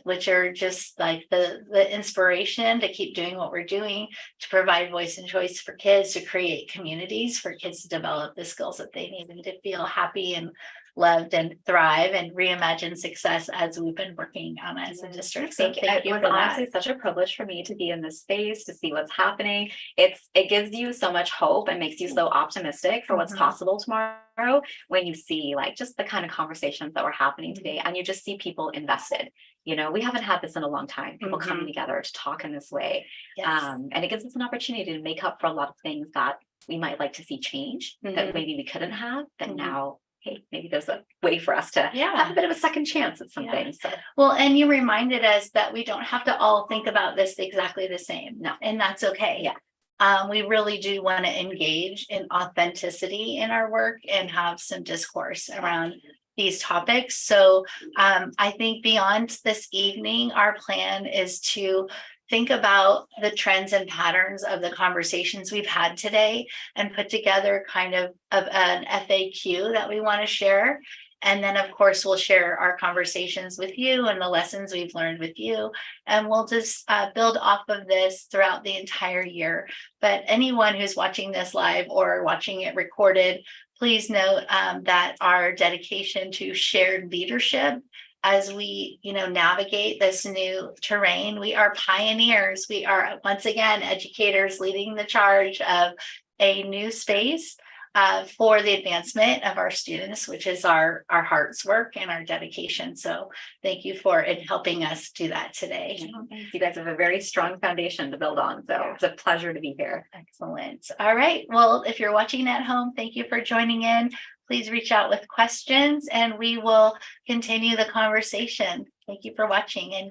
which are just like the inspiration to keep doing what we're doing, to provide voice and choice for kids, to create communities for kids to develop the skills that they need and to feel happy and loved and thrive and reimagine success, as we've been working on as a district. So thank you for that. It was honestly such a privilege for me to be in this space, to see what's happening. It gives you so much hope and makes you so optimistic for what's possible tomorrow when you see like just the kind of conversations that were happening today, and you just see people invested. You know, we haven't had this in a long time, people coming together to talk in this way. And it gives us an opportunity to make up for a lot of things that we might like to see change that maybe we couldn't have, but now, hey, maybe there's a way for us to have a bit of a second chance at something. So well, and you reminded us that we don't have to all think about this exactly the same. No, and that's okay. We really do want to engage in authenticity in our work and have some discourse around these topics. So I think beyond this evening, our plan is to think about the trends and patterns of the conversations we've had today and put together kind of an FAQ that we want to share. And then, of course, we'll share our conversations with you and the lessons we've learned with you. And we'll just build off of this throughout the entire year. But anyone who's watching this live or watching it recorded, please note that our dedication to shared leadership as we, navigate this new terrain. We are pioneers. We are, once again, educators leading the charge of a new space for the advancement of our students, which is our heart's work and our dedication. So thank you for helping us do that today. You guys have a very strong foundation to build on. So it's a pleasure to be here. Excellent. All right. Well, if you're watching at home, thank you for joining in. Please reach out with questions and we will continue the conversation. Thank you for watching and